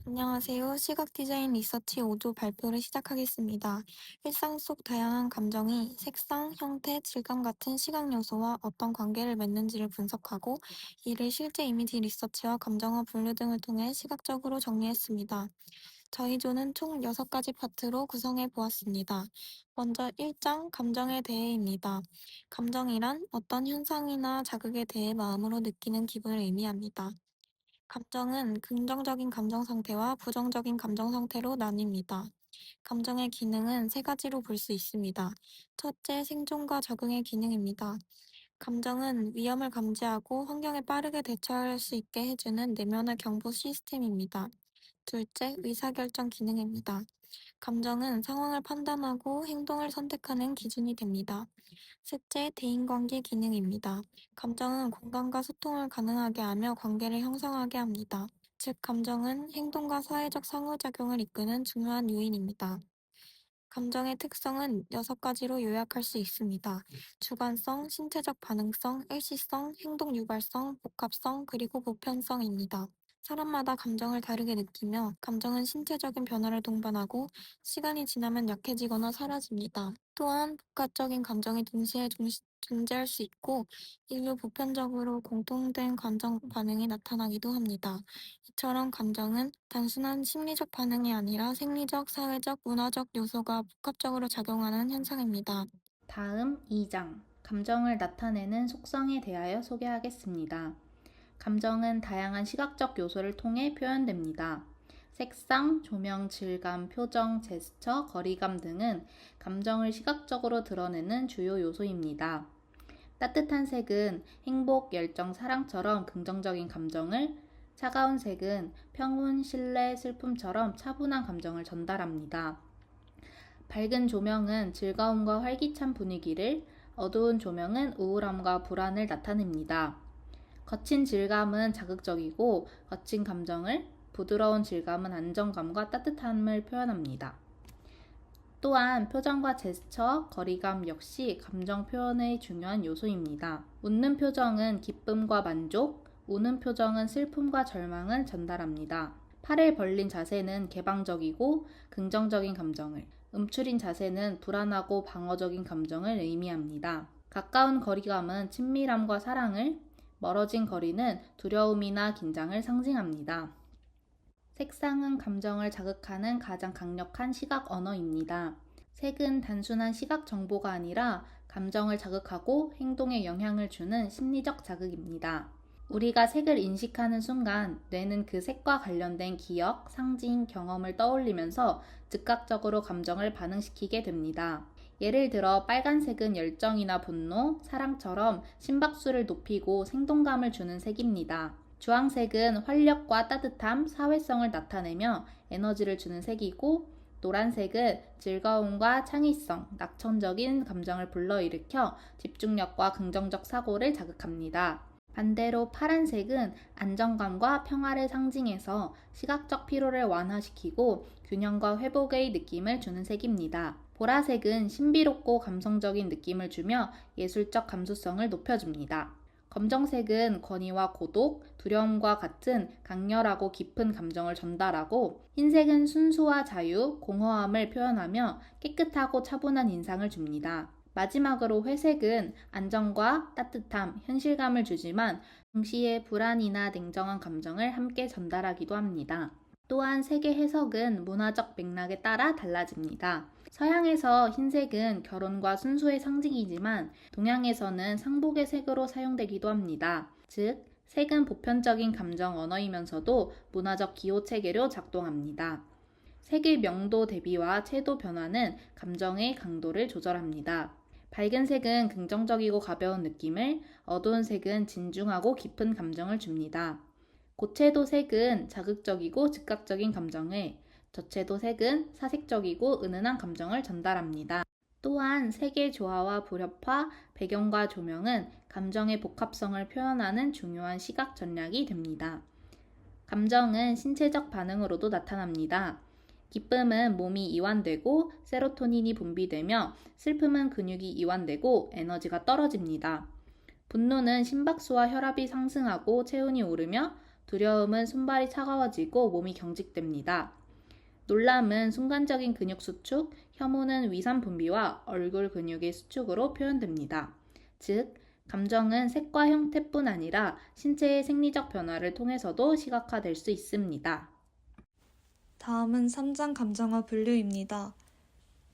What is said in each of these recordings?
안녕하세요. 시각 디자인 리서치 5조 발표를 시작하겠습니다. 일상 속 다양한 감정이 색상, 형태, 질감 같은 시각 요소와 어떤 관계를 맺는지를 분석하고 이를 실제 이미지 리서치와 감정어 분류 등을 통해 시각적으로 정리했습니다. 저희 조는 총 6가지 파트로 구성해 보았습니다. 먼저 1장 감정에 대해입니다. 감정이란 어떤 현상이나 자극에 대해 마음으로 느끼는 기분을 의미합니다. 감정은 긍정적인 감정 상태와 부정적인 감정 상태로 나뉩니다. 감정의 기능은 세 가지로 볼 수 있습니다. 첫째, 생존과 적응의 기능입니다. 감정은 위험을 감지하고 환경에 빠르게 대처할 수 있게 해주는 내면의 경보 시스템입니다. 둘째, 의사결정 기능입니다. 감정은 상황을 판단하고 행동을 선택하는 기준이 됩니다. 셋째, 대인관계 기능입니다. 감정은 공감과 소통을 가능하게 하며 관계를 형성하게 합니다. 즉, 감정은 행동과 사회적 상호작용을 이끄는 중요한 요인입니다. 감정의 특성은 6가지로 요약할 수 있습니다. 주관성, 신체적 반응성, 일시성, 행동 유발성, 복합성, 그리고 보편성입니다. 사람마다 감정을 다르게 느끼며 감정은 신체적인 변화를 동반하고 시간이 지나면 약해지거나 사라집니다. 또한 복합적인 감정이 동시에 존재할 수 있고 인류 보편적으로 공통된 감정 반응이 나타나기도 합니다. 이처럼 감정은 단순한 심리적 반응이 아니라 생리적, 사회적, 문화적 요소가 복합적으로 작용하는 현상입니다. 다음 2장 감정을 나타내는 속성에 대하여 소개하겠습니다. 감정은 다양한 시각적 요소를 통해 표현됩니다. 색상, 조명, 질감, 표정, 제스처, 거리감 등은 감정을 시각적으로 드러내는 주요 요소입니다. 따뜻한 색은 행복, 열정, 사랑처럼 긍정적인 감정을, 차가운 색은 평온, 신뢰, 슬픔처럼 차분한 감정을 전달합니다. 밝은 조명은 즐거움과 활기찬 분위기를, 어두운 조명은 우울함과 불안을 나타냅니다. 거친 질감은 자극적이고 거친 감정을, 부드러운 질감은 안정감과 따뜻함을 표현합니다. 또한 표정과 제스처, 거리감 역시 감정 표현의 중요한 요소입니다. 웃는 표정은 기쁨과 만족, 우는 표정은 슬픔과 절망을 전달합니다. 팔을 벌린 자세는 개방적이고 긍정적인 감정을, 움츠린 자세는 불안하고 방어적인 감정을 의미합니다. 가까운 거리감은 친밀함과 사랑을, 멀어진 거리는 두려움이나 긴장을 상징합니다. 색상은 감정을 자극하는 가장 강력한 시각 언어입니다. 색은 단순한 시각 정보가 아니라 감정을 자극하고 행동에 영향을 주는 심리적 자극입니다. 우리가 색을 인식하는 순간 뇌는 그 색과 관련된 기억, 상징, 경험을 떠올리면서 즉각적으로 감정을 반응시키게 됩니다. 예를 들어 빨간색은 열정이나 분노, 사랑처럼 심박수를 높이고 생동감을 주는 색입니다. 주황색은 활력과 따뜻함, 사회성을 나타내며 에너지를 주는 색이고, 노란색은 즐거움과 창의성, 낙천적인 감정을 불러일으켜 집중력과 긍정적 사고를 자극합니다. 반대로 파란색은 안정감과 평화를 상징해서 시각적 피로를 완화시키고 균형과 회복의 느낌을 주는 색입니다. 보라색은 신비롭고 감성적인 느낌을 주며 예술적 감수성을 높여줍니다. 검정색은 권위와 고독, 두려움과 같은 강렬하고 깊은 감정을 전달하고, 흰색은 순수와 자유, 공허함을 표현하며 깨끗하고 차분한 인상을 줍니다. 마지막으로 회색은 안정과 따뜻함, 현실감을 주지만 동시에 불안이나 냉정한 감정을 함께 전달하기도 합니다. 또한 색의 해석은 문화적 맥락에 따라 달라집니다. 서양에서 흰색은 결혼과 순수의 상징이지만 동양에서는 상복의 색으로 사용되기도 합니다. 즉, 색은 보편적인 감정 언어이면서도 문화적 기호 체계로 작동합니다. 색의 명도 대비와 채도 변화는 감정의 강도를 조절합니다. 밝은 색은 긍정적이고 가벼운 느낌을, 어두운 색은 진중하고 깊은 감정을 줍니다. 고채도 색은 자극적이고 즉각적인 감정을, 저채도 색은 사색적이고 은은한 감정을 전달합니다. 또한 색의 조화와 불협화, 배경과 조명은 감정의 복합성을 표현하는 중요한 시각 전략이 됩니다. 감정은 신체적 반응으로도 나타납니다. 기쁨은 몸이 이완되고 세로토닌이 분비되며, 슬픔은 근육이 이완되고 에너지가 떨어집니다. 분노는 심박수와 혈압이 상승하고 체온이 오르며, 두려움은 손발이 차가워지고 몸이 경직됩니다. 놀람은 순간적인 근육 수축, 혐오는 위산 분비와 얼굴 근육의 수축으로 표현됩니다. 즉, 감정은 색과 형태뿐 아니라 신체의 생리적 변화를 통해서도 시각화될 수 있습니다. 다음은 3장 감정어 분류입니다.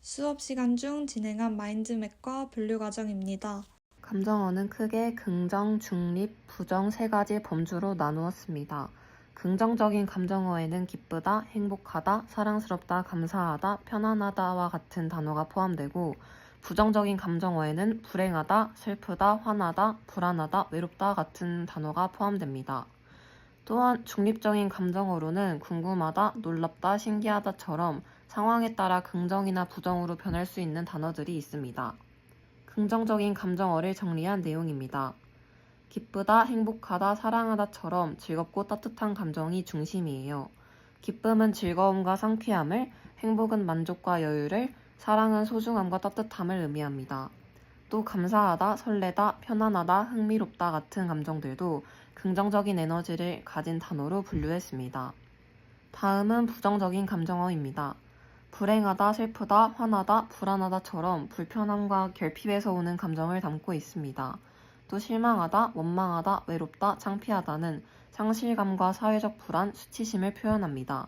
수업 시간 중 진행한 마인드맵과 분류 과정입니다. 감정어는 크게 긍정, 중립, 부정 세 가지 범주로 나누었습니다. 긍정적인 감정어에는 기쁘다, 행복하다, 사랑스럽다, 감사하다, 편안하다와 같은 단어가 포함되고, 부정적인 감정어에는 불행하다, 슬프다, 화나다, 불안하다, 외롭다 같은 단어가 포함됩니다. 또한 중립적인 감정어로는 궁금하다, 놀랍다, 신기하다처럼 상황에 따라 긍정이나 부정으로 변할 수 있는 단어들이 있습니다. 긍정적인 감정어를 정리한 내용입니다. 기쁘다, 행복하다, 사랑하다처럼 즐겁고 따뜻한 감정이 중심이에요. 기쁨은 즐거움과 상쾌함을, 행복은 만족과 여유를, 사랑은 소중함과 따뜻함을 의미합니다. 또 감사하다, 설레다, 편안하다, 흥미롭다 같은 감정들도 긍정적인 에너지를 가진 단어로 분류했습니다. 다음은 부정적인 감정어입니다. 불행하다, 슬프다, 화나다, 불안하다처럼 불편함과 결핍에서 오는 감정을 담고 있습니다. 또 실망하다, 원망하다, 외롭다, 창피하다는 상실감과 사회적 불안, 수치심을 표현합니다.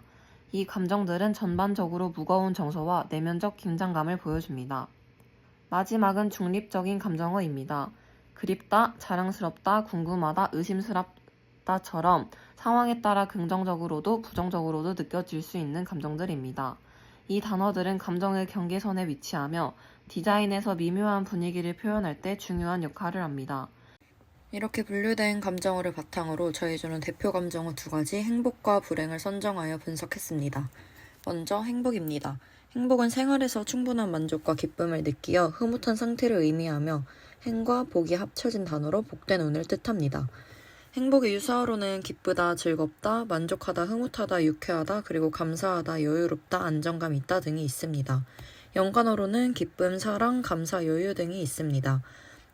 이 감정들은 전반적으로 무거운 정서와 내면적 긴장감을 보여줍니다. 마지막은 중립적인 감정어입니다. 그립다, 자랑스럽다, 궁금하다, 의심스럽다처럼 상황에 따라 긍정적으로도 부정적으로도 느껴질 수 있는 감정들입니다. 이 단어들은 감정의 경계선에 위치하며 디자인에서 미묘한 분위기를 표현할 때 중요한 역할을 합니다. 이렇게 분류된 감정어를 바탕으로 저희조는 대표 감정어 2가지 행복과 불행을 선정하여 분석했습니다. 먼저 행복입니다. 행복은 생활에서 충분한 만족과 기쁨을 느끼어 흐뭇한 상태를 의미하며 행과 복이 합쳐진 단어로 복된 운을 뜻합니다. 행복의 유사어로는 기쁘다, 즐겁다, 만족하다, 흐뭇하다, 유쾌하다, 그리고 감사하다, 여유롭다, 안정감 있다 등이 있습니다. 연관어로는 기쁨, 사랑, 감사, 여유 등이 있습니다.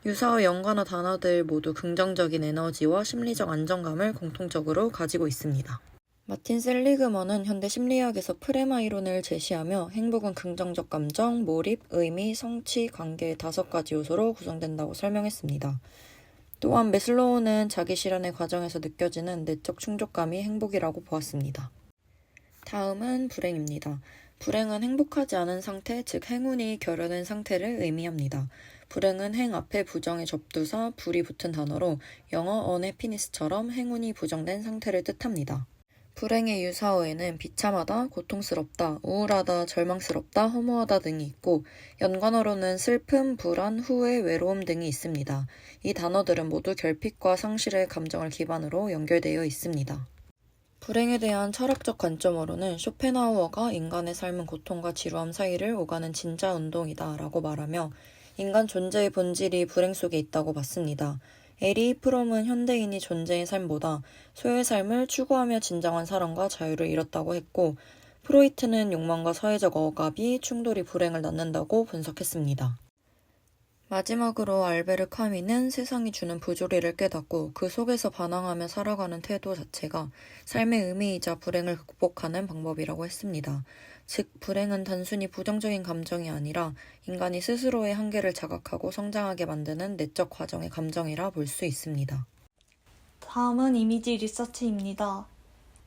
유사어 연관어 단어들 모두 긍정적인 에너지와 심리적 안정감을 공통적으로 가지고 있습니다. 마틴 셀리그먼은 현대 심리학에서 프레마 이론을 제시하며 행복은 긍정적 감정, 몰입, 의미, 성취, 관계의 5가지 요소로 구성된다고 설명했습니다. 또한 매슬로우는 자기 실현의 과정에서 느껴지는 내적 충족감이 행복이라고 보았습니다. 다음은 불행입니다. 불행은 행복하지 않은 상태, 즉 행운이 결여된 상태를 의미합니다. 불행은 행 앞에 부정의 접두사, 불이 붙은 단어로 영어 unhappiness처럼 행운이 부정된 상태를 뜻합니다. 불행의 유사어에는 비참하다, 고통스럽다, 우울하다, 절망스럽다, 허무하다 등이 있고 연관어로는 슬픔, 불안, 후회, 외로움 등이 있습니다. 이 단어들은 모두 결핍과 상실의 감정을 기반으로 연결되어 있습니다. 불행에 대한 철학적 관점으로는 쇼펜하우어가 인간의 삶은 고통과 지루함 사이를 오가는 진짜 운동이다 라고 말하며 인간 존재의 본질이 불행 속에 있다고 봤습니다. 에리 프롬은 현대인이 존재의 삶보다 소유의 삶을 추구하며 진정한 사랑과 자유를 잃었다고 했고 프로이트는 욕망과 사회적 억압이 충돌이 불행을 낳는다고 분석했습니다. 마지막으로 알베르 카미는 세상이 주는 부조리를 깨닫고 그 속에서 반항하며 살아가는 태도 자체가 삶의 의미이자 불행을 극복하는 방법이라고 했습니다. 즉, 불행은 단순히 부정적인 감정이 아니라 인간이 스스로의 한계를 자각하고 성장하게 만드는 내적 과정의 감정이라 볼 수 있습니다. 다음은 이미지 리서치입니다.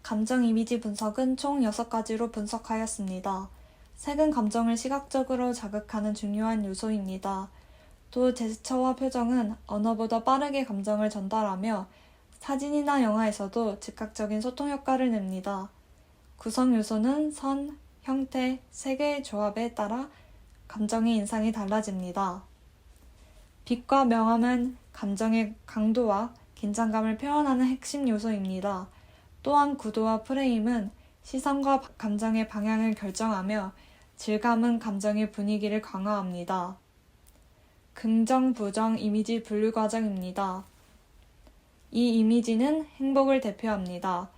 감정 이미지 분석은 총 6가지로 분석하였습니다. 색은 감정을 시각적으로 자극하는 중요한 요소입니다. 또 제스처와 표정은 언어보다 빠르게 감정을 전달하며 사진이나 영화에서도 즉각적인 소통 효과를 냅니다. 구성 요소는 선, 형태, 색의 조합에 따라 감정의 인상이 달라집니다. 빛과 명암은 감정의 강도와 긴장감을 표현하는 핵심 요소입니다. 또한 구도와 프레임은 시선과 감정의 방향을 결정하며 질감은 감정의 분위기를 강화합니다. 긍정, 부정 이미지 분류 과정입니다. 이 이미지는 행복을 대표합니다.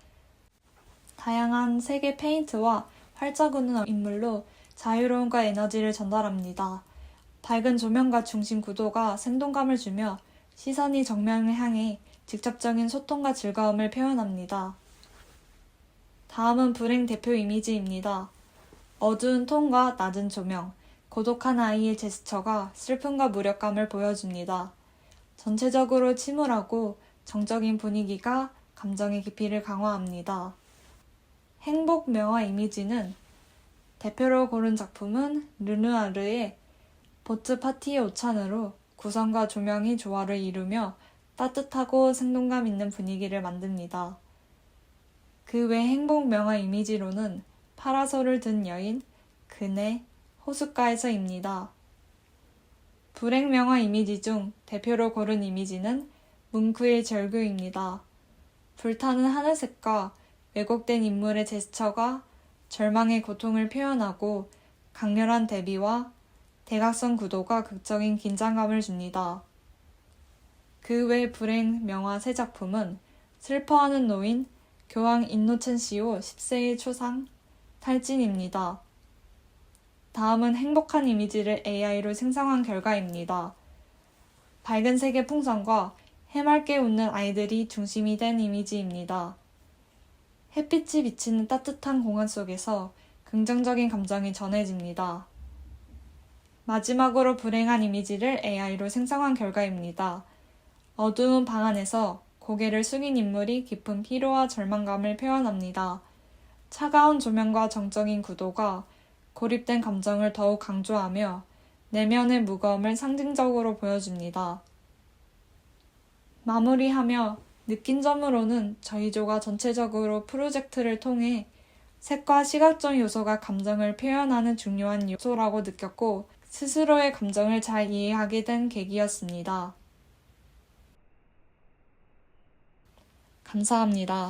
다양한 색의 페인트와 활짝 웃는 인물로 자유로움과 에너지를 전달합니다. 밝은 조명과 중심 구도가 생동감을 주며 시선이 정면을 향해 직접적인 소통과 즐거움을 표현합니다. 다음은 불행 대표 이미지입니다. 어두운 톤과 낮은 조명, 고독한 아이의 제스처가 슬픔과 무력감을 보여줍니다. 전체적으로 침울하고 정적인 분위기가 감정의 깊이를 강화합니다. 행복 명화 이미지는 대표로 고른 작품은 르누아르의 보트 파티의 오찬으로 구성과 조명이 조화를 이루며 따뜻하고 생동감 있는 분위기를 만듭니다. 그 외 행복 명화 이미지로는 파라솔을 든 여인, 그네, 호숫가에서입니다. 불행 명화 이미지 중 대표로 고른 이미지는 뭉크의 절규입니다. 불타는 하늘색과 왜곡된 인물의 제스처가 절망의 고통을 표현하고 강렬한 대비와 대각선 구도가 극적인 긴장감을 줍니다. 그 외 불행 명화 세 작품은 슬퍼하는 노인, 교황 인노첸시오 10세의 초상, 탈진입니다. 다음은 행복한 이미지를 AI로 생성한 결과입니다. 밝은 색의 풍선과 해맑게 웃는 아이들이 중심이 된 이미지입니다. 햇빛이 비치는 따뜻한 공간 속에서 긍정적인 감정이 전해집니다. 마지막으로 불행한 이미지를 AI로 생성한 결과입니다. 어두운 방 안에서 고개를 숙인 인물이 깊은 피로와 절망감을 표현합니다. 차가운 조명과 정적인 구도가 고립된 감정을 더욱 강조하며 내면의 무거움을 상징적으로 보여줍니다. 마무리하며 느낀 점으로는 저희 조가 전체적으로 프로젝트를 통해 색과 시각적 요소가 감정을 표현하는 중요한 요소라고 느꼈고 스스로의 감정을 잘 이해하게 된 계기였습니다. 감사합니다.